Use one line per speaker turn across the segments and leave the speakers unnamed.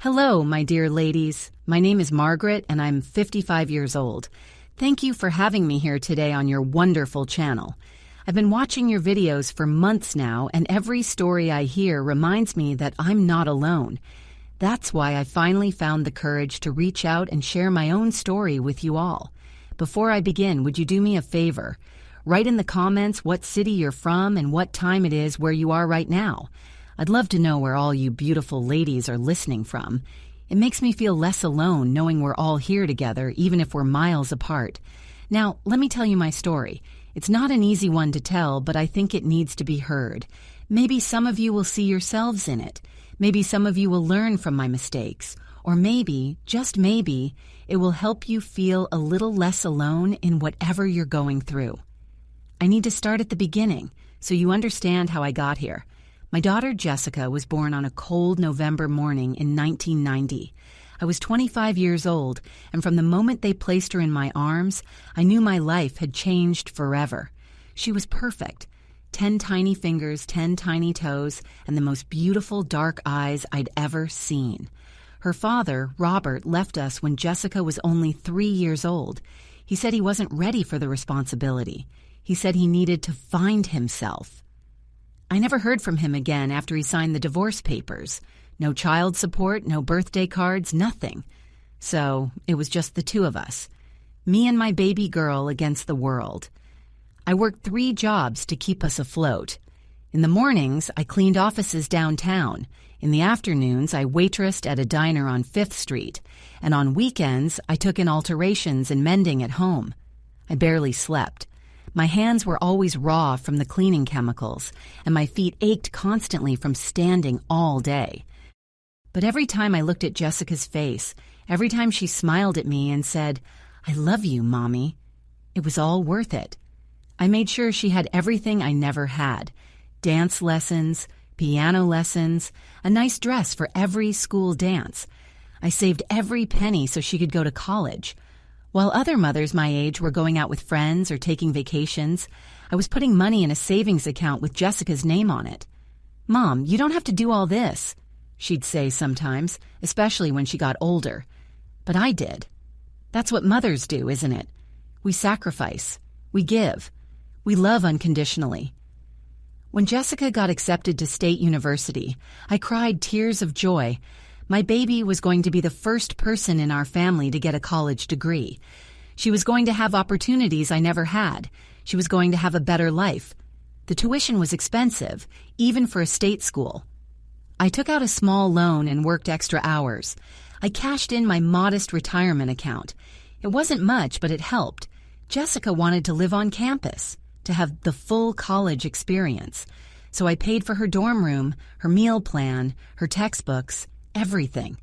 Hello, my dear ladies. My name is Margaret, and I'm 55 years old. Thank you for having me here today on your wonderful channel. I've been watching your videos for months now, and every story I hear reminds me that I'm not alone. That's why I finally found the courage to reach out and share my own story with you all. Before I begin, would you do me a favor? Write in the comments what city you're from and what time it is where you are right now. I'd love to know where all you beautiful ladies are listening from. It makes me feel less alone knowing we're all here together, even if we're miles apart. Now, let me tell you my story. It's not an easy one to tell, but I think it needs to be heard. Maybe some of you will see yourselves in it. Maybe some of you will learn from my mistakes. Or maybe, just maybe, it will help you feel a little less alone in whatever you're going through. I need to start at the beginning, so you understand how I got here. My daughter Jessica was born on a cold November morning in 1990. I was 25 years old, and from the moment they placed her in my arms, I knew my life had changed forever. She was perfect. 10 tiny fingers, 10 tiny toes, and the most beautiful dark eyes I'd ever seen. Her father, Robert, left us when Jessica was only 3 years old. He said he wasn't ready for the responsibility. He said he needed to find himself. I never heard from him again after he signed the divorce papers. No child support, no birthday cards, nothing. So it was just the two of us. Me and my baby girl against the world. I worked 3 jobs to keep us afloat. In the mornings, I cleaned offices downtown. In the afternoons, I waitressed at a diner on 5th Street. And on weekends, I took in alterations and mending at home. I barely slept. My hands were always raw from the cleaning chemicals, and my feet ached constantly from standing all day. But every time I looked at Jessica's face, every time she smiled at me and said, "I love you, Mommy," it was all worth it. I made sure she had everything I never had: dance lessons, piano lessons, a nice dress for every school dance. I saved every penny so she could go to college. While other mothers my age were going out with friends or taking vacations, I was putting money in a savings account with Jessica's name on it. "Mom, you don't have to do all this," she'd say sometimes, especially when she got older. But I did. That's what mothers do, isn't it? We sacrifice. We give. We love unconditionally. When Jessica got accepted to State University, I cried tears of joy. My baby was going to be the first person in our family to get a college degree. She was going to have opportunities I never had. She was going to have a better life. The tuition was expensive, even for a state school. I took out a small loan and worked extra hours. I cashed in my modest retirement account. It wasn't much, but it helped. Jessica wanted to live on campus, to have the full college experience. So I paid for her dorm room, her meal plan, her textbooks, everything.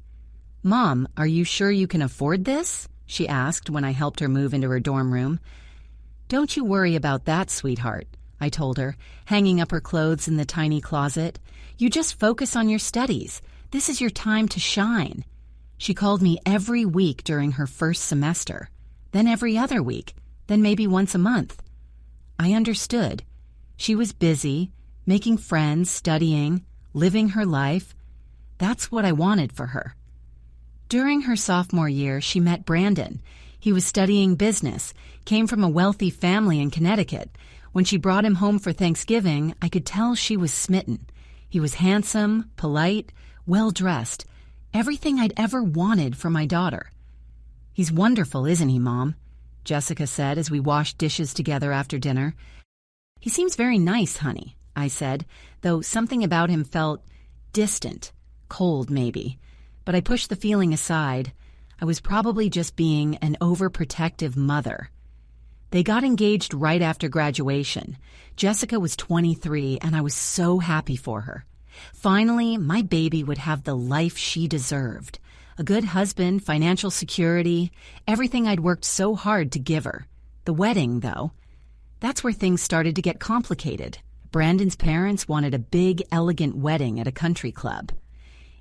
"Mom, are you sure you can afford this?" she asked when I helped her move into her dorm room. "Don't you worry about that, sweetheart," I told her, hanging up her clothes in the tiny closet. "You just focus on your studies. This is your time to shine." She called me every week during her first semester, then every other week, then maybe once a month. I understood. She was busy, making friends, studying, living her life. That's what I wanted for her. During her sophomore year, she met Brandon. He was studying business, came from a wealthy family in Connecticut. When she brought him home for Thanksgiving, I could tell she was smitten. He was handsome, polite, well-dressed, everything I'd ever wanted for my daughter. "He's wonderful, isn't he, Mom?" Jessica said as we washed dishes together after dinner. "He seems very nice, honey," I said, though something about him felt distant. Cold, maybe. But I pushed the feeling aside. I was probably just being an overprotective mother. They got engaged right after graduation. Jessica was 23, and I was so happy for her. Finally, my baby would have the life she deserved. A good husband, financial security, everything I'd worked so hard to give her. The wedding, though, that's where things started to get complicated. Brandon's parents wanted a big, elegant wedding at a country club.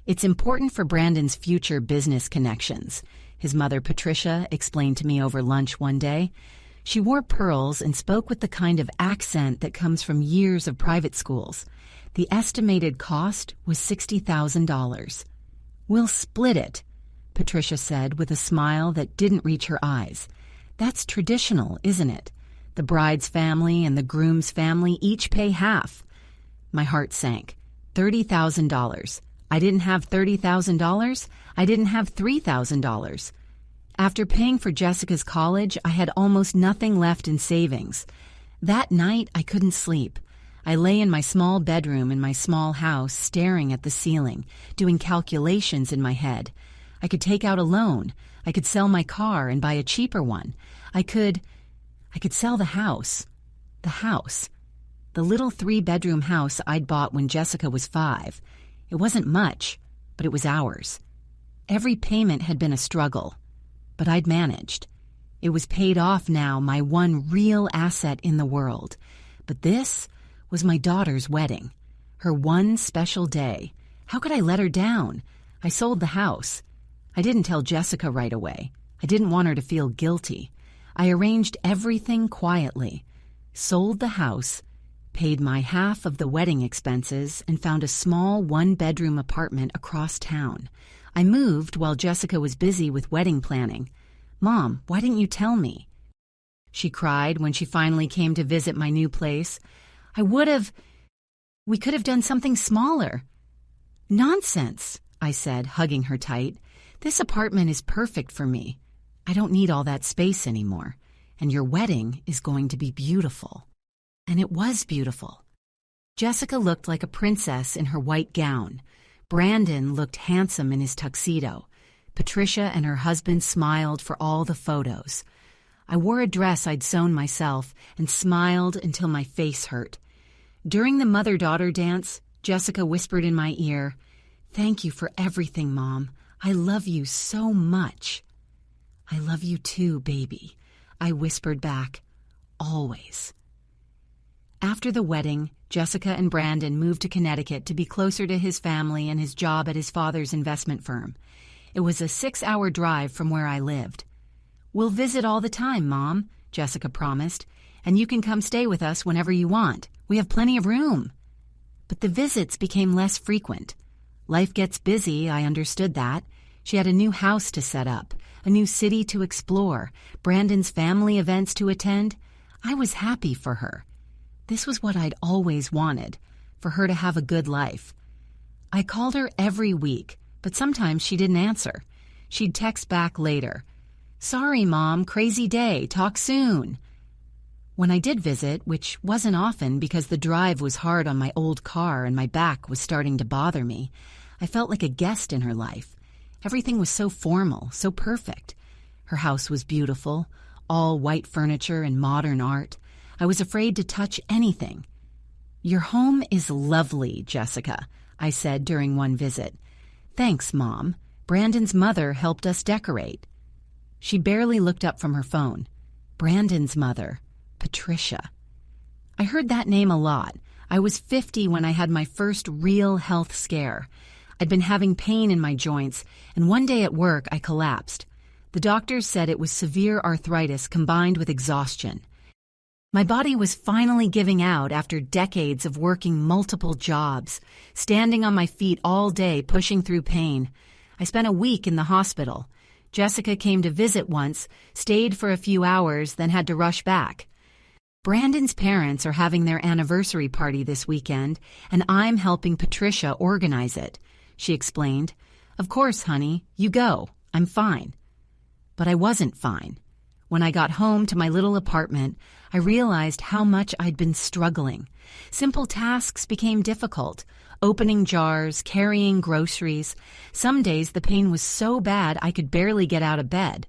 It's important for Brandon's future business connections, his mother Patricia explained to me over lunch one day. She wore pearls and spoke with the kind of accent that comes from years of private schools. The estimated cost was $60,000. "We'll split it," Patricia said with a smile that didn't reach her eyes. "That's traditional, isn't it? The bride's family and the groom's family each pay half." My heart sank. $30,000. I didn't have $30,000. I didn't have $3,000. After paying for Jessica's college, I had almost nothing left in savings. That night, I couldn't sleep. I lay in my small bedroom in my small house, staring at the ceiling, doing calculations in my head. I could take out a loan. I could sell my car and buy a cheaper one. I could sell the house. The house. The little 3-bedroom house I'd bought when Jessica was 5. It wasn't much, but it was ours. Every payment had been a struggle, but I'd managed. It was paid off now, my one real asset in the world. But this was my daughter's wedding, her one special day. How could I let her down? I sold the house. I didn't tell Jessica right away. I didn't want her to feel guilty. I arranged everything quietly, sold the house, paid my half of the wedding expenses, and found a small 1-bedroom apartment across town. I moved while Jessica was busy with wedding planning. "Mom, why didn't you tell me?" she cried when she finally came to visit my new place. We could have done something smaller." "Nonsense," I said, hugging her tight. "This apartment is perfect for me. I don't need all that space anymore. And your wedding is going to be beautiful." And it was beautiful. Jessica looked like a princess in her white gown. Brandon looked handsome in his tuxedo. Patricia and her husband smiled for all the photos. I wore a dress I'd sewn myself and smiled until my face hurt. During the mother-daughter dance, Jessica whispered in my ear, "Thank you for everything, Mom. I love you so much." "I love you too, baby," I whispered back, "always." After the wedding, Jessica and Brandon moved to Connecticut to be closer to his family and his job at his father's investment firm. It was a 6-hour drive from where I lived. "We'll visit all the time, Mom," Jessica promised, "and you can come stay with us whenever you want. We have plenty of room." But the visits became less frequent. Life gets busy, I understood that. She had a new house to set up, a new city to explore, Brandon's family events to attend. I was happy for her. This was what I'd always wanted, for her to have a good life. I called her every week, but sometimes she didn't answer. She'd text back later, "Sorry, Mom, crazy day, talk soon." When I did visit, which wasn't often because the drive was hard on my old car and my back was starting to bother me, I felt like a guest in her life. Everything was so formal, so perfect. Her house was beautiful, all white furniture and modern art. I was afraid to touch anything. "Your home is lovely, Jessica," I said during one visit. "Thanks, Mom. Brandon's mother helped us decorate." She barely looked up from her phone. Brandon's mother, Patricia. I heard that name a lot. I was 50 when I had my first real health scare. I'd been having pain in my joints, and one day at work I collapsed. The doctors said it was severe arthritis combined with exhaustion. My body was finally giving out after decades of working multiple jobs, standing on my feet all day pushing through pain. I spent a week in the hospital. Jessica came to visit once, stayed for a few hours, then had to rush back. Brandon's parents are having their anniversary party this weekend, and I'm helping Patricia organize it, she explained. "Of course, honey, you go. I'm fine." But I wasn't fine. When I got home to my little apartment, I realized how much I'd been struggling. Simple tasks became difficult. Opening jars, carrying groceries. Some days the pain was so bad I could barely get out of bed.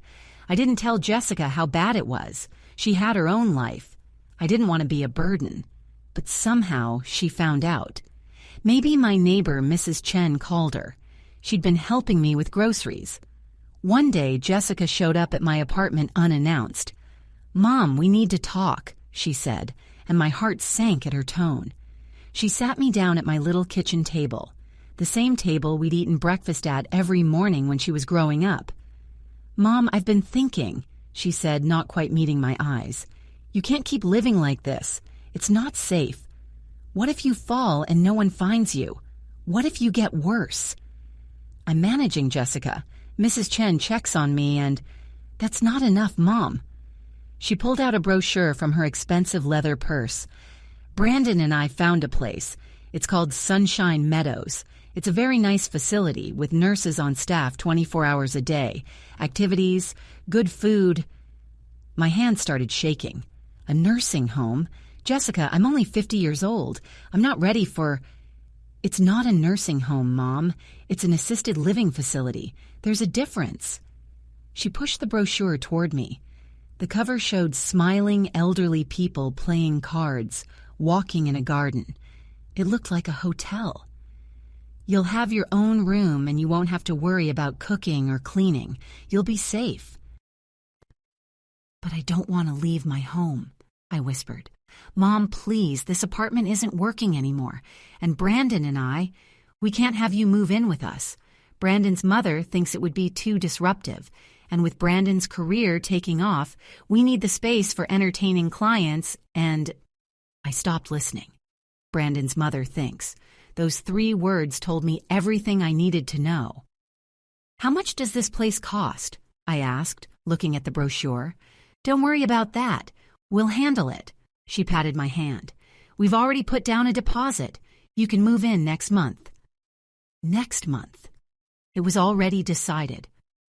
I didn't tell Jessica how bad it was. She had her own life. I didn't want to be a burden. But somehow she found out. Maybe my neighbor, Mrs. Chen, called her. She'd been helping me with groceries. One day, Jessica showed up at my apartment unannounced. "Mom, we need to talk," she said, and my heart sank at her tone. She sat me down at my little kitchen table, the same table we'd eaten breakfast at every morning when she was growing up. "Mom, I've been thinking," she said, not quite meeting my eyes. "You can't keep living like this. It's not safe. What if you fall and no one finds you? What if you get worse?" I'm managing, Jessica. Mrs. Chen checks on me and... That's not enough, Mom. She pulled out a brochure from her expensive leather purse. Brandon and I found a place. It's called Sunshine Meadows. It's a very nice facility with nurses on staff 24 hours a day, activities, good food. My hand started shaking. A nursing home? Jessica, I'm only 50 years old. I'm not ready for... It's not a nursing home, Mom. It's an assisted living facility. There's a difference. She pushed the brochure toward me. The cover showed smiling elderly people playing cards, walking in a garden. It looked like a hotel. You'll have your own room and you won't have to worry about cooking or cleaning. You'll be safe. But I don't want to leave my home, I whispered. Mom, please, this apartment isn't working anymore. And Brandon and we can't have you move in with us. Brandon's mother thinks it would be too disruptive. And with Brandon's career taking off, we need the space for entertaining clients and... I stopped listening. Brandon's mother thinks. Those 3 words told me everything I needed to know. How much does this place cost? I asked, looking at the brochure. Don't worry about that. We'll handle it. She patted my hand. We've already put down a deposit. You can move in next month. Next month. It was already decided.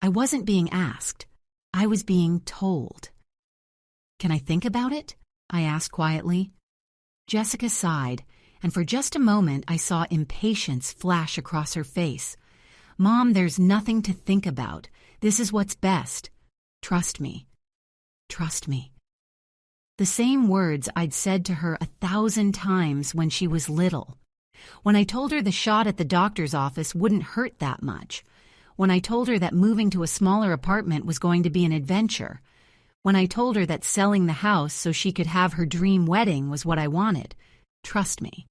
I wasn't being asked. I was being told. Can I think about it? I asked quietly. Jessica sighed, and for just a moment I saw impatience flash across her face. Mom, there's nothing to think about. This is what's best. Trust me. Trust me. The same words I'd said to her 1,000 times when she was little. When I told her the shot at the doctor's office wouldn't hurt that much. When I told her that moving to a smaller apartment was going to be an adventure. When I told her that selling the house so she could have her dream wedding was what I wanted. Trust me.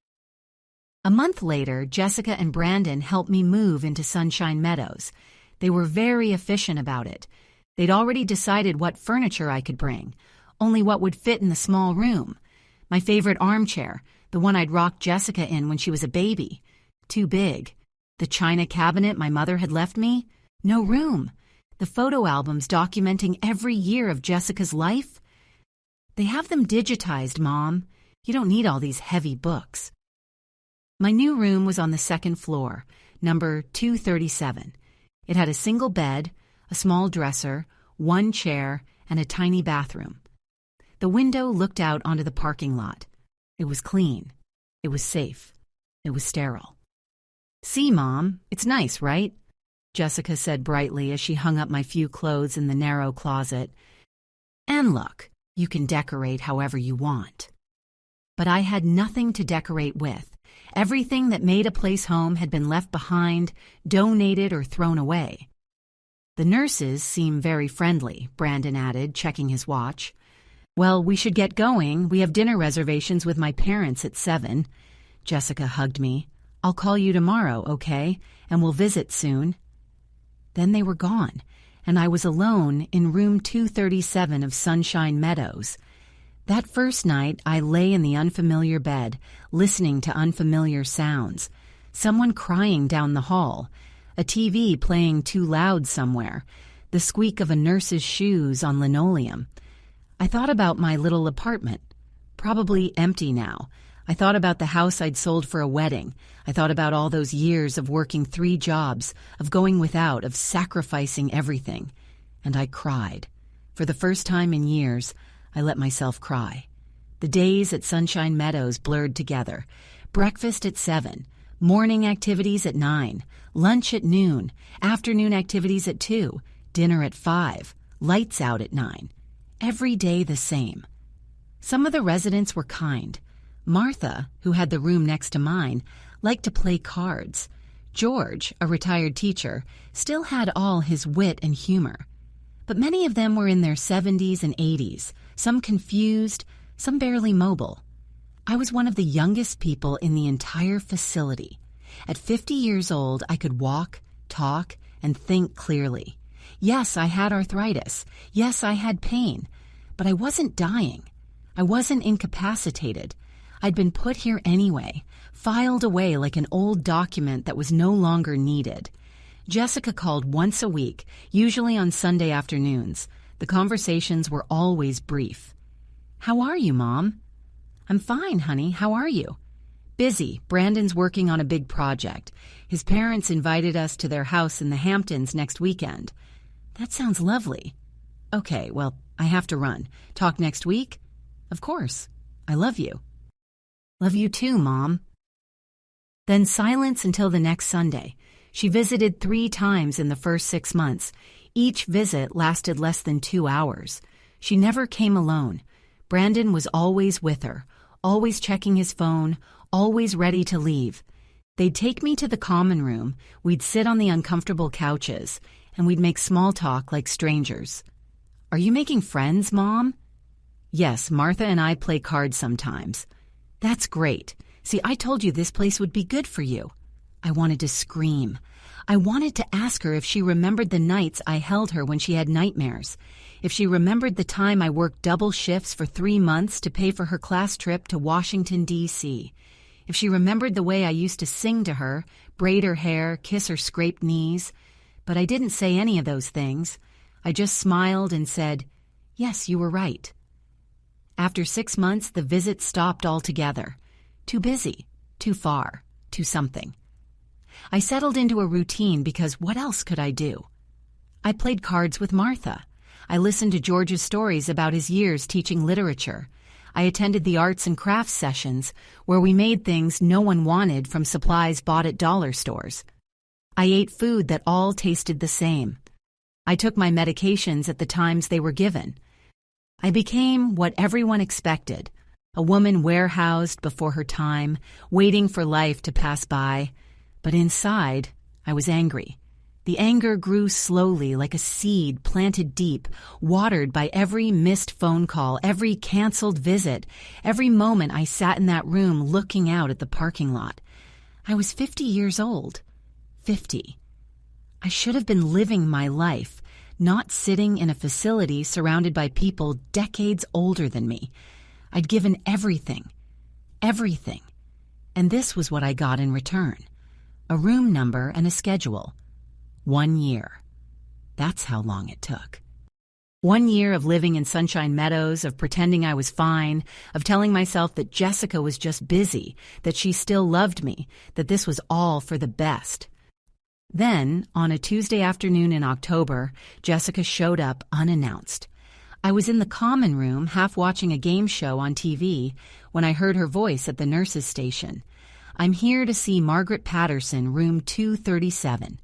A month later, Jessica and Brandon helped me move into Sunshine Meadows. They were very efficient about it. They'd already decided what furniture I could bring, only what would fit in the small room. My favorite armchair, the one I'd rocked Jessica in when she was a baby. Too big. The china cabinet my mother had left me? No room. The photo albums documenting every year of Jessica's life? They have them digitized, Mom. You don't need all these heavy books. My new room was on the 2nd floor, number 237. It had a single bed, a small dresser, 1 chair, and a tiny bathroom. The window looked out onto the parking lot. It was clean. It was safe. It was sterile. See, Mom, it's nice, right? Jessica said brightly as she hung up my few clothes in the narrow closet. And look, you can decorate however you want. But I had nothing to decorate with. Everything that made a place home had been left behind, donated, or thrown away. The nurses seem very friendly, Brandon added, checking his watch. Well, we should get going. We have dinner reservations with my parents at 7. Jessica hugged me. I'll call you tomorrow, okay? And we'll visit soon. Then they were gone, and I was alone in room 237 of Sunshine Meadows. That first night, I lay in the unfamiliar bed, listening to unfamiliar sounds. Someone crying down the hall, a TV playing too loud somewhere, the squeak of a nurse's shoes on linoleum. I thought about my little apartment, probably empty now. I thought about the house I'd sold for a wedding. I thought about all those years of working 3 jobs, of going without, of sacrificing everything. And I cried. For the first time in years, I let myself cry. The days at Sunshine Meadows blurred together. Breakfast at 7, morning activities at 9, lunch at noon, afternoon activities at 2, dinner at 5, lights out at 9. Every day the same. Some of the residents were kind. Martha, who had the room next to mine, liked to play cards. George, a retired teacher, still had all his wit and humor. But many of them were in their 70s and 80s, some confused, some barely mobile. I was one of the youngest people in the entire facility. At 50 years old, I could walk, talk, and think clearly. Yes, I had arthritis. Yes, I had pain. But I wasn't dying. I wasn't incapacitated. I'd been put here anyway, filed away like an old document that was no longer needed. Jessica called once a week, usually on Sunday afternoons. The conversations were always brief. "How are you, Mom?" "I'm fine, honey. How are you?" "Busy. Brandon's working on a big project. His parents invited us to their house in the Hamptons next weekend." "That sounds lovely." "Okay, well, I have to run. Talk next week?" "Of course. I love you." "Love you too, Mom." Then silence until the next Sunday. She visited 3 times in the first 6 months. Each visit lasted less than 2 hours. She never came alone. Brandon was always with her, always checking his phone, always ready to leave. They'd take me to the common room, we'd sit on the uncomfortable couches, and we'd make small talk like strangers. "Are you making friends, Mom?" "Yes, Martha and I play cards sometimes." "That's great. See, I told you this place would be good for you." I wanted to scream. I wanted to ask her if she remembered the nights I held her when she had nightmares, if she remembered the time I worked double shifts for 3 months to pay for her class trip to Washington, D.C., if she remembered the way I used to sing to her, braid her hair, kiss her scraped knees. But I didn't say any of those things. I just smiled and said, "Yes, you were right." After 6 months, the visits stopped altogether. Too busy, too far, too something. I settled into a routine because what else could I do? I played cards with Martha. I listened to George's stories about his years teaching literature. I attended the arts and crafts sessions where we made things no one wanted from supplies bought at dollar stores. I ate food that all tasted the same. I took my medications at the times they were given. I became what everyone expected, a woman warehoused before her time, waiting for life to pass by. But inside, I was angry. The anger grew slowly like a seed planted deep, watered by every missed phone call, every canceled visit, every moment I sat in that room looking out at the parking lot. I was 50 years old. 50. I should have been living my life, not sitting in a facility surrounded by people decades older than me. I'd given everything. Everything. And this was what I got in return. A room number and a schedule. 1 year. That's how long it took. 1 year of living in Sunshine Meadows, of pretending I was fine, of telling myself that Jessica was just busy, that she still loved me, that this was all for the best. Then, on a Tuesday afternoon in October, Jessica showed up unannounced. I was in the common room, half watching a game show on TV, when I heard her voice at the nurse's station. "I'm here to see Margaret Patterson, room 237.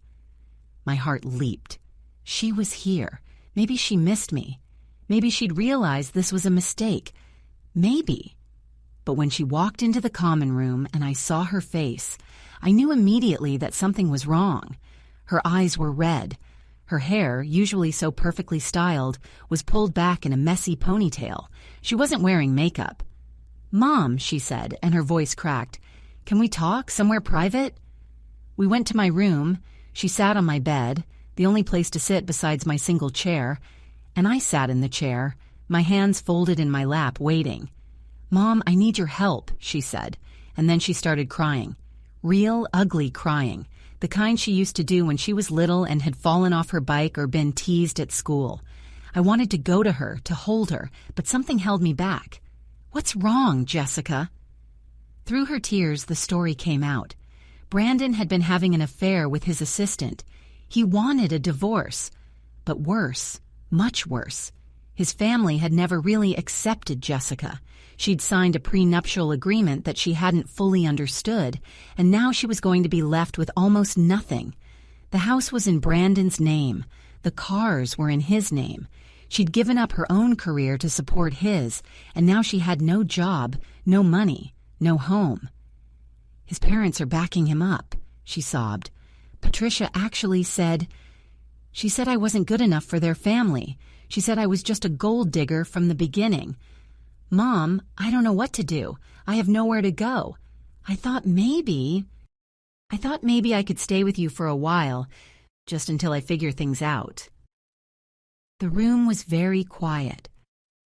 My heart leaped. She was here. Maybe she missed me. Maybe she'd realized this was a mistake. Maybe. But when she walked into the common room and I saw her face, I knew immediately that something was wrong. Her eyes were red. Her hair, usually so perfectly styled, was pulled back in a messy ponytail. She wasn't wearing makeup. "Mom," she said, and her voice cracked. "Can we talk somewhere private?" We went to my room. She sat on my bed, the only place to sit besides my single chair, and I sat in the chair, my hands folded in my lap, waiting. "Mom, I need your help," she said, and then she started crying. Real, ugly crying, the kind she used to do when she was little and had fallen off her bike or been teased at school. I wanted to go to her, to hold her, but something held me back. "What's wrong, Jessica?" Through her tears, the story came out. Brandon had been having an affair with his assistant. He wanted a divorce. But worse, much worse. His family had never really accepted Jessica. She'd signed a prenuptial agreement that she hadn't fully understood, and now she was going to be left with almost nothing. The house was in Brandon's name. The cars were in his name. She'd given up her own career to support his, and now she had no job, no money. No home. "His parents are backing him up," she sobbed. "Patricia actually said I wasn't good enough for their family. She said I was just a gold digger from the beginning. Mom, I don't know what to do. I have nowhere to go. I thought maybe I could stay with you for a while, just until I figure things out." The room was very quiet.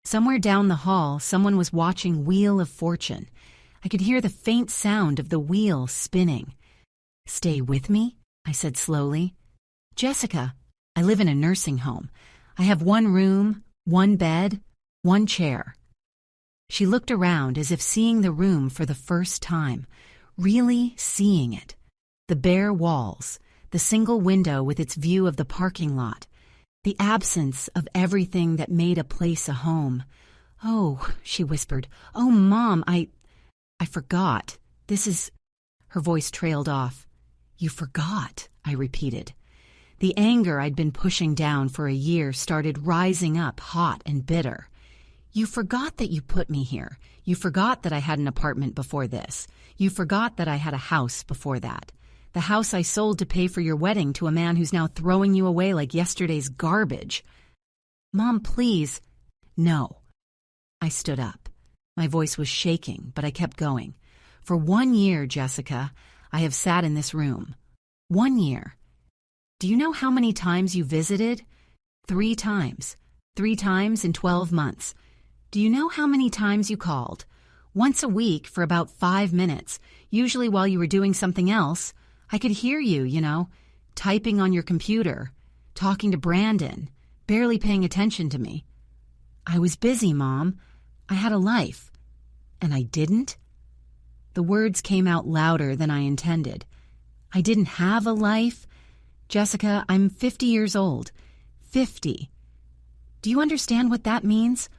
Somewhere down the hall, someone was watching Wheel of Fortune. I could hear the faint sound of the wheel spinning. "Stay with me?" I said slowly. Jessica, I live in a nursing home. I have one room, one bed, one chair. She looked around as if seeing the room for the first time, really seeing it. The bare walls, the single window with its view of the parking lot, the absence of everything that made a place a home. "Oh," she whispered. "Oh, Mom, I forgot. This is—" Her voice trailed off. "You forgot," I repeated. The anger I'd been pushing down for a year started rising up hot and bitter. "You forgot that you put me here. You forgot that I had an apartment before this. You forgot that I had a house before that. The house I sold to pay for your wedding to a man who's now throwing you away like yesterday's garbage." "Mom, please." "No." I stood up. My voice was shaking, but I kept going. "For 1 year, Jessica, I have sat in this room. 1 year. Do you know how many times you visited? 3 times. 3 times in 12 months. Do you know how many times you called? Once a week for about 5 minutes, usually while you were doing something else. I could hear you, typing on your computer, talking to Brandon, barely paying attention to me. I was busy, Mom. I had a life. And I didn't?" The words came out louder than I intended. I didn't have a life? Jessica, I'm 50 years old. 50. Do you understand what that means?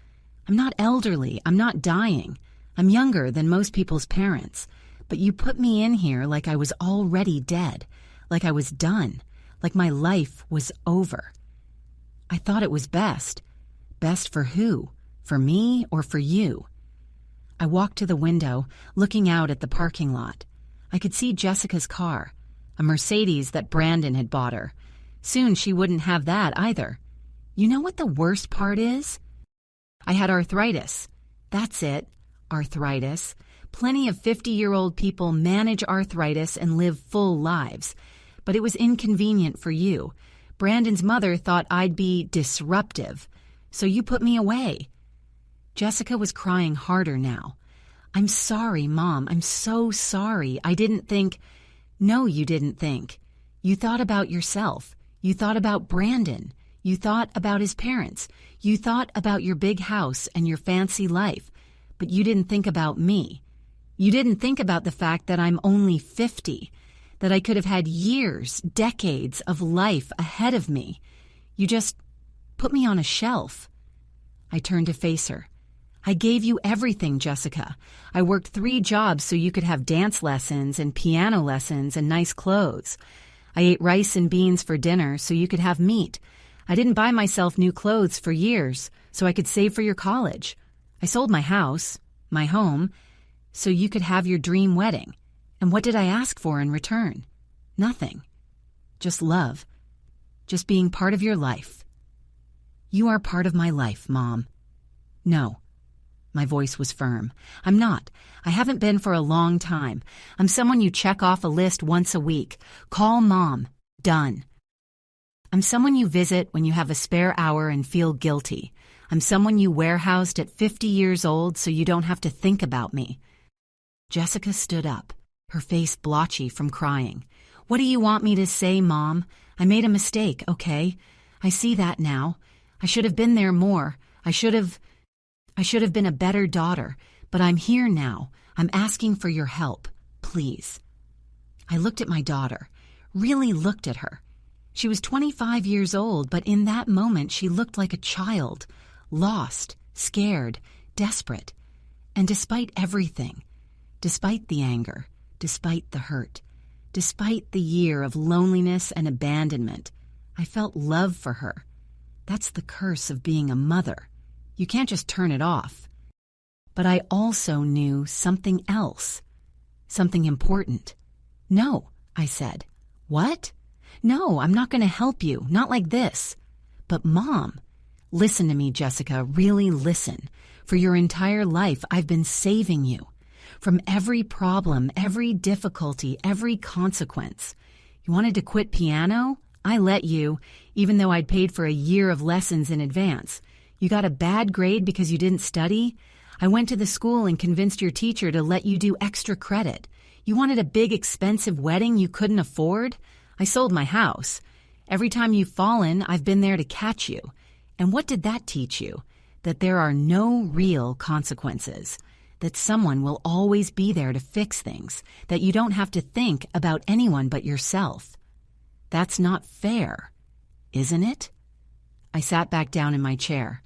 I'm not elderly. I'm not dying. I'm younger than most people's parents. But you put me in here like I was already dead, like I was done, like my life was over. I thought it was best. Best for who? For me or for you? I walked to the window, looking out at the parking lot. I could see Jessica's car, a Mercedes that Brandon had bought her. Soon she wouldn't have that either. You know what the worst part is? I had arthritis. That's it, arthritis. Plenty of 50-year-old people manage arthritis and live full lives. But it was inconvenient for you. Brandon's mother thought I'd be disruptive. So you put me away. Jessica was crying harder now. "I'm sorry, Mom. I'm so sorry. I didn't think—" "No, you didn't think. You thought about yourself. You thought about Brandon. You thought about his parents. You thought about your big house and your fancy life. But you didn't think about me. You didn't think about the fact that I'm only 50, that I could have had years, decades of life ahead of me. You just put me on a shelf." I turned to face her. "I gave you everything, Jessica. I worked 3 jobs so you could have dance lessons and piano lessons and nice clothes. I ate rice and beans for dinner so you could have meat. I didn't buy myself new clothes for years so I could save for your college. I sold my house, my home, so you could have your dream wedding. And what did I ask for in return? Nothing. Just love. Just being part of your life. You are part of my life, Mom." "No." My voice was firm. "I'm not. I haven't been for a long time. I'm someone you check off a list once a week. Call Mom. Done. I'm someone you visit when you have a spare hour and feel guilty. I'm someone you warehoused at 50 years old so you don't have to think about me." Jessica stood up, her face blotchy from crying. "What do you want me to say, Mom? I made a mistake, okay? I see that now. I should have been there more. I should have been a better daughter, but I'm here now. I'm asking for your help, please." I looked at my daughter, really looked at her. She was 25 years old, but in that moment she looked like a child, lost, scared, desperate. And despite everything, despite the anger, despite the hurt, despite the year of loneliness and abandonment, I felt love for her. That's the curse of being a mother. You can't just turn it off. But I also knew something else, something important. "No," I said. "What? No, I'm not going to help you, not like this." "But Mom," "Listen to me, Jessica, really listen. For your entire life, I've been saving you. From every problem, every difficulty, every consequence. You wanted to quit piano? I let you, even though I'd paid for a year of lessons in advance. You got a bad grade because you didn't study? I went to the school and convinced your teacher to let you do extra credit. You wanted a big, expensive wedding you couldn't afford? I sold my house. Every time you've fallen, I've been there to catch you. And what did that teach you? That there are no real consequences. That someone will always be there to fix things. That you don't have to think about anyone but yourself. That's not fair, isn't it? I sat back down in my chair.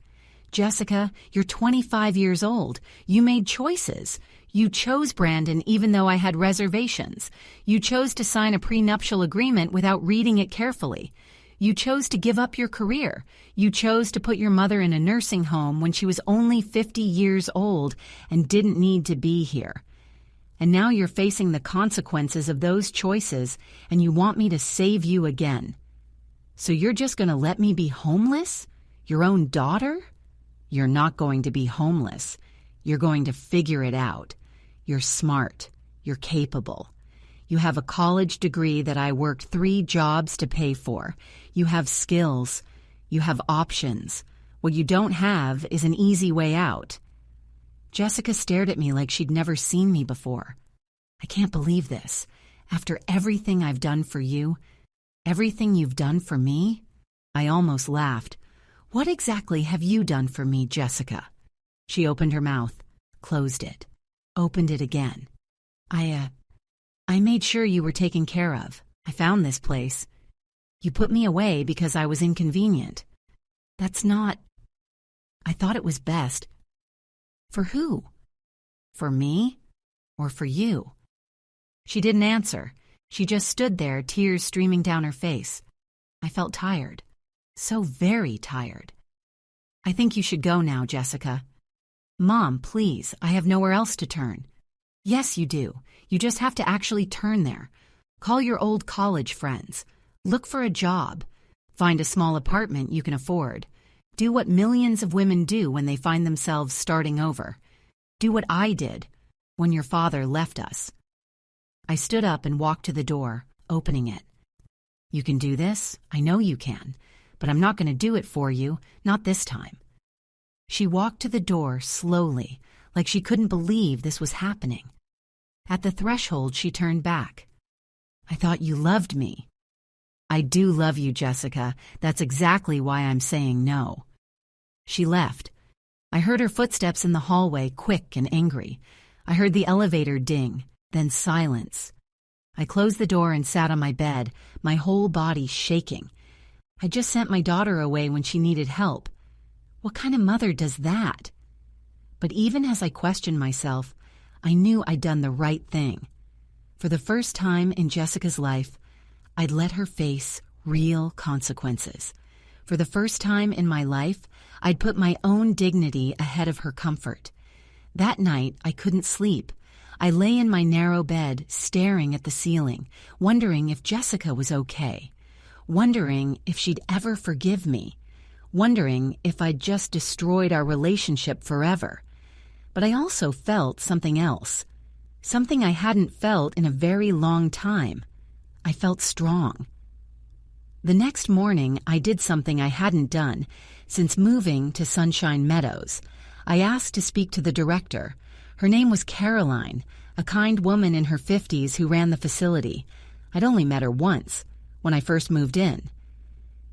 Jessica, you're 25 years old. You made choices. You chose Brandon even though I had reservations. You chose to sign a prenuptial agreement without reading it carefully. You chose to give up your career. You chose to put your mother in a nursing home when she was only 50 years old and didn't need to be here. And now you're facing the consequences of those choices, and you want me to save you again. So you're just going to let me be homeless? Your own daughter? You're not going to be homeless. You're going to figure it out. You're smart. You're capable. You have a college degree that I worked 3 jobs to pay for. You have skills. You have options. What you don't have is an easy way out. Jessica stared at me like she'd never seen me before. I can't believe this. After everything I've done for you, everything you've done for me? I almost laughed. What exactly have you done for me, Jessica? She opened her mouth, closed it, opened it again. I made sure you were taken care of. I found this place. You put me away because I was inconvenient. That's not... I thought it was best. For who? For me? Or for you? She didn't answer. She just stood there, tears streaming down her face. I felt tired. So very tired. I think you should go now, Jessica. Mom, please, I have nowhere else to turn. Yes, you do. You just have to actually turn there. Call your old college friends. Look for a job. Find a small apartment you can afford. Do what millions of women do when they find themselves starting over. Do what I did when your father left us. I stood up and walked to the door, opening it. You can do this. I know you can. But I'm not going to do it for you, not this time. She walked to the door slowly, like she couldn't believe this was happening. At the threshold, she turned back. I thought you loved me. I do love you, Jessica. That's exactly why I'm saying no. She left. I heard her footsteps in the hallway, quick and angry. I heard the elevator ding, then silence. I closed the door and sat on my bed, my whole body shaking. I just sent my daughter away when she needed help. What kind of mother does that? But even as I questioned myself, I knew I'd done the right thing. For the first time in Jessica's life, I'd let her face real consequences. For the first time in my life, I'd put my own dignity ahead of her comfort. That night, I couldn't sleep. I lay in my narrow bed, staring at the ceiling, wondering if Jessica was okay. Wondering if she'd ever forgive me, wondering if I'd just destroyed our relationship forever. But I also felt something else, something I hadn't felt in a very long time. I felt strong. The next morning, I did something I hadn't done since moving to Sunshine Meadows. I asked to speak to the director. Her name was Caroline, a kind woman in her 50s who ran the facility. I'd only met her once, when I first moved in.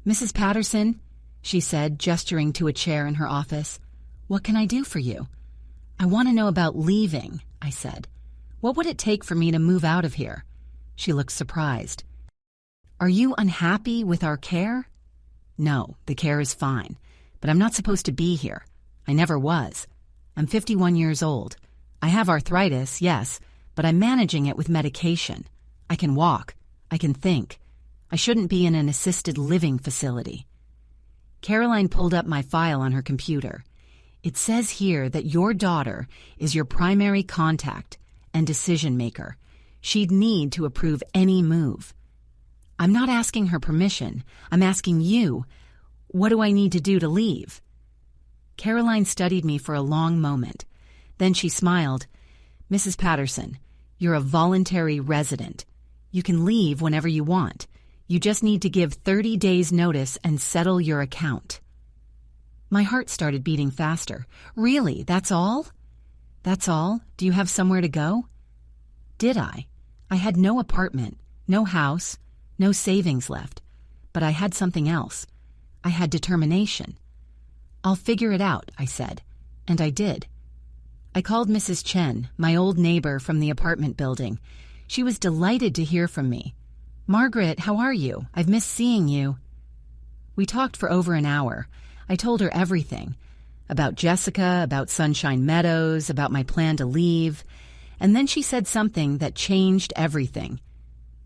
Mrs. Patterson, she said, gesturing to a chair in her office, what can I do for you? I want to know about leaving, I said. What would it take for me to move out of here? She looked surprised. Are you unhappy with our care? No, the care is fine, but I'm not supposed to be here. I never was. I'm 51 years old. I have arthritis, yes, but I'm managing it with medication. I can walk. I can think. I shouldn't be in an assisted living facility. Caroline pulled up my file on her computer. It says here that your daughter is your primary contact and decision maker. She'd need to approve any move. I'm not asking her permission. I'm asking you, what do I need to do to leave? Caroline studied me for a long moment. Then she smiled. Mrs. Patterson, you're a voluntary resident. You can leave whenever you want. You just need to give 30 days' notice and settle your account. My heart started beating faster. Really, that's all? That's all? Do you have somewhere to go? Did I? I had no apartment, no house, no savings left. But I had something else. I had determination. "I'll figure it out," I said, and I did. I called Mrs. Chen, my old neighbor from the apartment building. She was delighted to hear from me. "Margaret, how are you? I've missed seeing you." We talked for over an hour. I told her everything. About Jessica, about Sunshine Meadows, about my plan to leave. And then she said something that changed everything.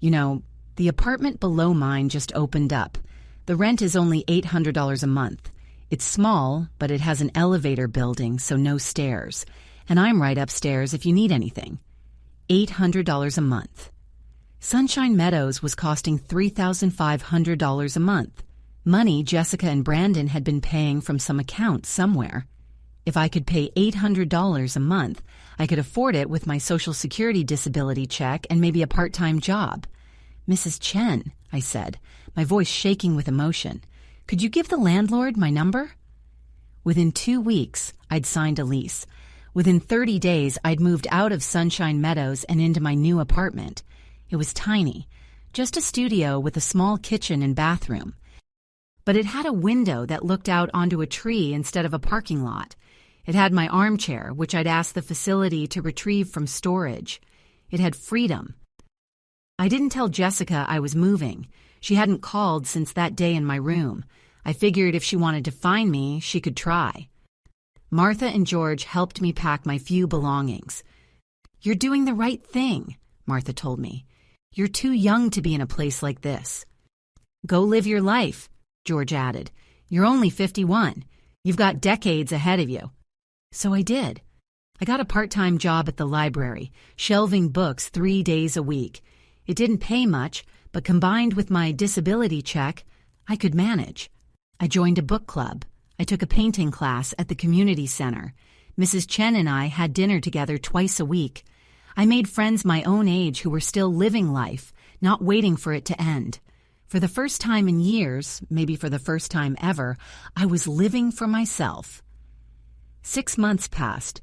"You know, the apartment below mine just opened up. The rent is only $800 a month. It's small, but it has an elevator building, so no stairs. And I'm right upstairs if you need anything. $800 a month." Sunshine Meadows was costing $3,500 a month. Money Jessica and Brandon had been paying from some account somewhere. If I could pay $800 a month, I could afford it with my Social Security disability check and maybe a part-time job. "Mrs. Chen," I said, my voice shaking with emotion, "could you give the landlord my number?" Within 2 weeks, I'd signed a lease. Within 30 days, I'd moved out of Sunshine Meadows and into my new apartment. It was tiny, just a studio with a small kitchen and bathroom. But it had a window that looked out onto a tree instead of a parking lot. It had my armchair, which I'd asked the facility to retrieve from storage. It had freedom. I didn't tell Jessica I was moving. She hadn't called since that day in my room. I figured if she wanted to find me, she could try. Martha and George helped me pack my few belongings. "You're doing the right thing," Martha told me. "You're too young to be in a place like this." "Go live your life," George added. "You're only 51. You've got decades ahead of you." So I did. I got a part-time job at the library, shelving books 3 days a week. It didn't pay much, but combined with my disability check, I could manage. I joined a book club. I took a painting class at the community center. Mrs. Chen and I had dinner together twice a week. I made friends my own age who were still living life, not waiting for it to end. For the first time in years, maybe for the first time ever, I was living for myself. 6 months passed.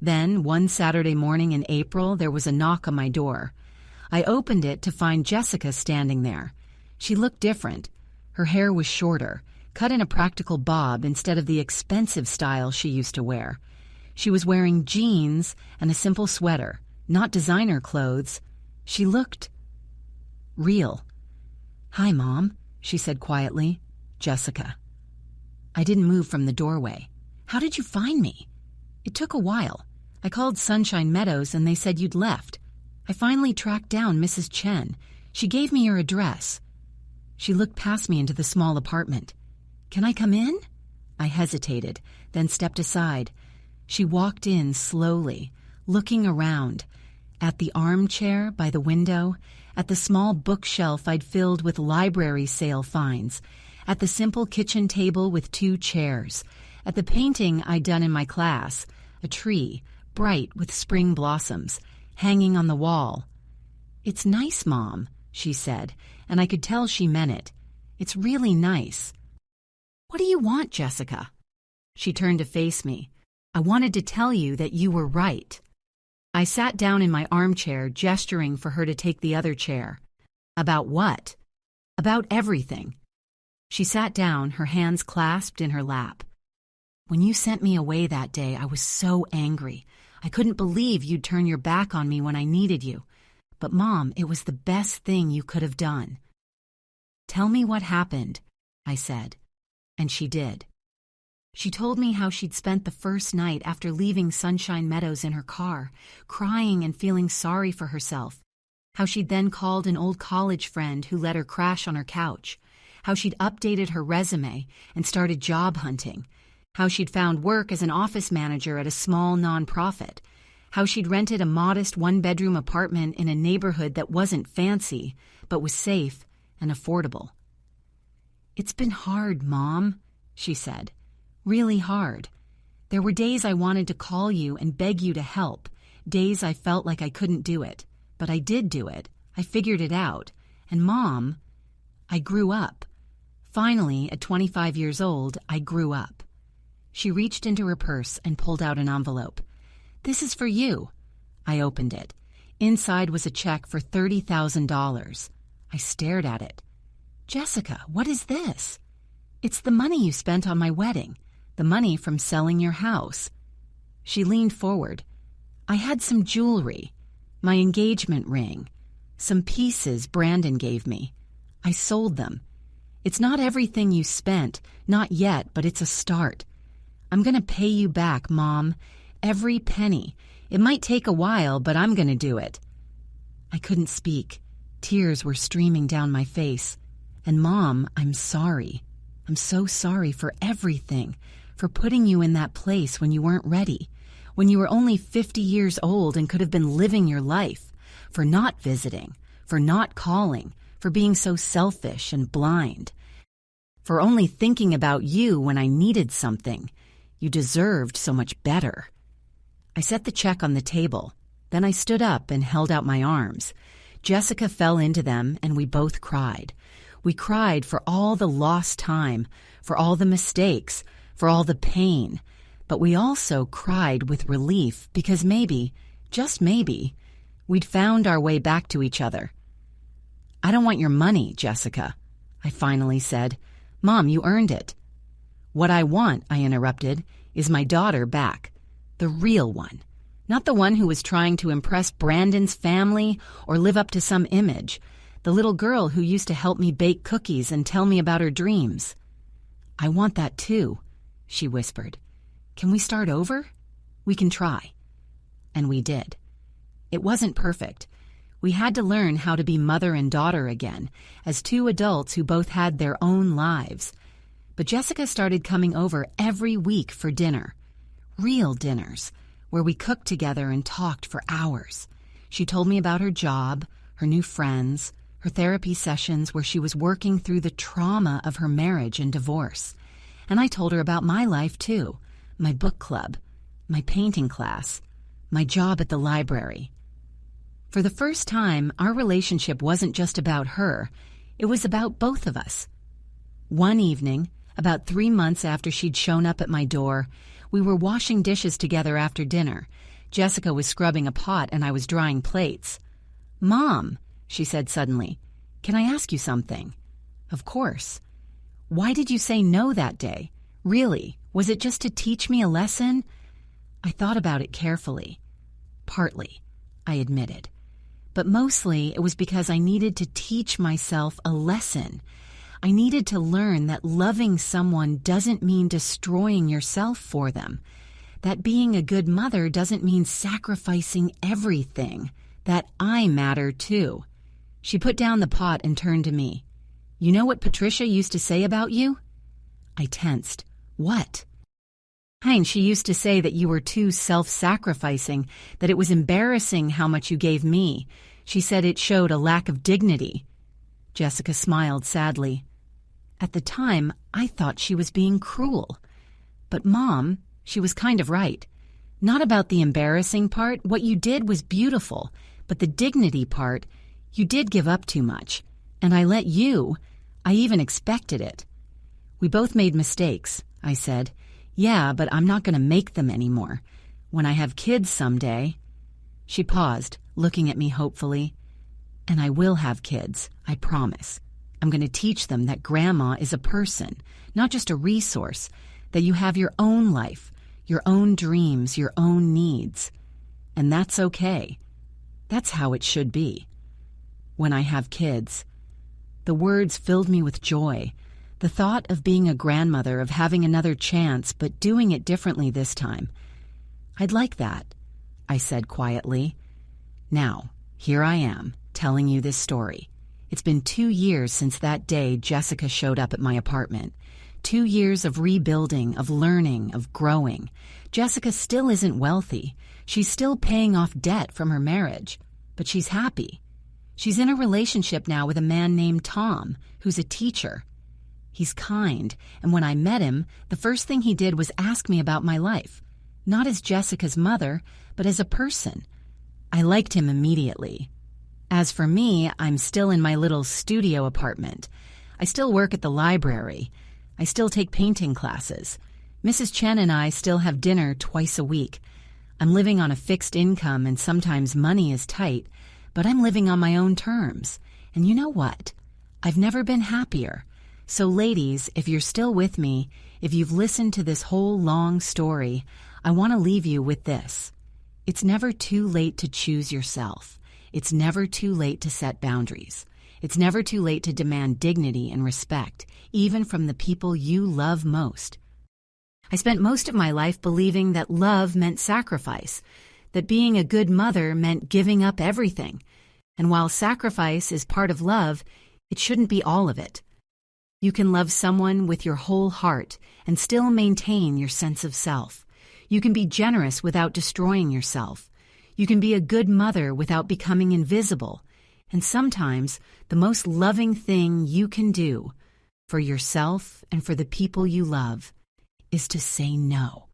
Then, one Saturday morning in April, there was a knock on my door. I opened it to find Jessica standing there. She looked different. Her hair was shorter, cut in a practical bob instead of the expensive style she used to wear. She was wearing jeans and a simple sweater, not designer clothes. She looked real. "Hi, Mom," she said quietly. "Jessica." I didn't move from the doorway. "How did you find me?" "It took a while. I called Sunshine Meadows and they said you'd left. I finally tracked down Mrs. Chen. She gave me your address." She looked past me into the small apartment. "Can I come in?" I hesitated, then stepped aside. She walked in slowly, looking around, at the armchair by the window, at the small bookshelf I'd filled with library sale finds, at the simple kitchen table with 2 chairs, at the painting I'd done in my class, a tree, bright with spring blossoms, hanging on the wall. "It's nice, Mom," she said, and I could tell she meant it. "It's really nice." "What do you want, Jessica?" She turned to face me. "I wanted to tell you that you were right." I sat down in my armchair, gesturing for her to take the other chair. "About what?" "About everything." She sat down, her hands clasped in her lap. "When you sent me away that day, I was so angry. I couldn't believe you'd turn your back on me when I needed you. But, Mom, it was the best thing you could have done." "Tell me what happened," I said. And she did. She told me how she'd spent the first night after leaving Sunshine Meadows in her car, crying and feeling sorry for herself. How she'd then called an old college friend who let her crash on her couch. How she'd updated her resume and started job hunting. How she'd found work as an office manager at a small nonprofit. How she'd rented a modest 1-bedroom apartment in a neighborhood that wasn't fancy, but was safe and affordable. "It's been hard, Mom," she said. "Really hard. There were days I wanted to call you and beg you to help, days I felt like I couldn't do it. But I did do it. I figured it out. And, Mom, I grew up. Finally, at 25 years old, I grew up." She reached into her purse and pulled out an envelope. "This is for you." I opened it. Inside was a check for $30,000. I stared at it. "Jessica, what is this?" "It's the money you spent on my wedding, the money from selling your house." She leaned forward. "I had some jewelry, my engagement ring, some pieces Brandon gave me. I sold them. It's not everything you spent, not yet, but it's a start. I'm going to pay you back, Mom. Every penny. It might take a while, but I'm going to do it." I couldn't speak. Tears were streaming down my face. "And Mom, I'm sorry. I'm so sorry for everything, for putting you in that place when you weren't ready, when you were only 50 years old and could have been living your life, for not visiting, for not calling, for being so selfish and blind, for only thinking about you when I needed something. You deserved so much better." I set the check on the table. Then I stood up and held out my arms. Jessica fell into them, and we both cried. We cried for all the lost time, for all the mistakes, for all the pain. But we also cried with relief because maybe, just maybe, we'd found our way back to each other. "I don't want your money, Jessica," I finally said. "Mom, you earned it." "What I want," I interrupted, "is my daughter back. The real one. Not the one who was trying to impress Brandon's family or live up to some image. The little girl who used to help me bake cookies and tell me about her dreams." "I want that too," she whispered. "Can we start over? We can try." And we did. It wasn't perfect. We had to learn how to be mother and daughter again, as two adults who both had their own lives. But Jessica started coming over every week for dinner. Real dinners, where we cooked together and talked for hours. She told me about her job, her new friends, her therapy sessions where she was working through the trauma of her marriage and divorce. And I told her about my life too, my book club, my painting class, my job at the library. For the first time, our relationship wasn't just about her, it was about both of us. One evening, about 3 months after she'd shown up at my door, we were washing dishes together after dinner. Jessica was scrubbing a pot and I was drying plates. "Mom," she said suddenly, "can I ask you something?" "Of course." "Why did you say no that day? Really, was it just to teach me a lesson?" I thought about it carefully. "Partly," I admitted. "But mostly it was because I needed to teach myself a lesson. I needed to learn that loving someone doesn't mean destroying yourself for them. That being a good mother doesn't mean sacrificing everything. That I matter too." She put down the pot and turned to me. "You know what Patricia used to say about you?" I tensed. "What?" "Hein, she used to say that you were too self-sacrificing, that it was embarrassing how much you gave me. She said it showed a lack of dignity." Jessica smiled sadly. "At the time, I thought she was being cruel. But Mom, she was kind of right. Not about the embarrassing part. What you did was beautiful. But the dignity part, you did give up too much. And I let you. I even expected it." "We both made mistakes," I said. "Yeah, but I'm not going to make them anymore. When I have kids someday." She paused, looking at me hopefully. "And I will have kids, I promise. I'm going to teach them that Grandma is a person, not just a resource, that you have your own life, your own dreams, your own needs. And that's okay. That's how it should be. When I have kids." The words filled me with joy. The thought of being a grandmother, of having another chance, but doing it differently this time. "I'd like that," I said quietly. Now, here I am, telling you this story. It's been 2 years since that day Jessica showed up at my apartment. 2 years of rebuilding, of learning, of growing. Jessica still isn't wealthy. She's still paying off debt from her marriage. But she's happy. She's in a relationship now with a man named Tom, who's a teacher. He's kind, and when I met him, the first thing he did was ask me about my life. Not as Jessica's mother, but as a person. I liked him immediately. As for me, I'm still in my little studio apartment. I still work at the library. I still take painting classes. Mrs. Chen and I still have dinner twice a week. I'm living on a fixed income and sometimes money is tight, but I'm living on my own terms. And you know what? I've never been happier. So ladies, if you're still with me, if you've listened to this whole long story, I want to leave you with this. It's never too late to choose yourself. It's never too late to set boundaries. It's never too late to demand dignity and respect, even from the people you love most. I spent most of my life believing that love meant sacrifice, that being a good mother meant giving up everything. And while sacrifice is part of love, it shouldn't be all of it. You can love someone with your whole heart and still maintain your sense of self. You can be generous without destroying yourself. You can be a good mother without becoming invisible. And sometimes, the most loving thing you can do for yourself and for the people you love is to say no.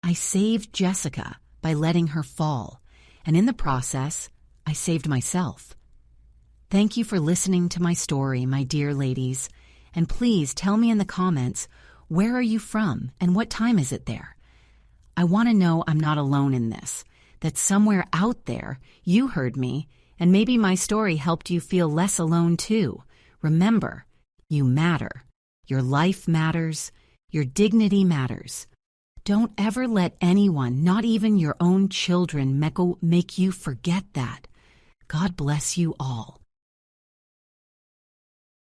I saved Jessica by letting her fall, and in the process, I saved myself. Thank you for listening to my story, my dear ladies, and please tell me in the comments, where are you from and what time is it there? I want to know I'm not alone in this, that somewhere out there you heard me, and maybe my story helped you feel less alone too. Remember, you matter. Your life matters. Your dignity matters. Don't ever let anyone, not even your own children, make you forget that. God bless you all.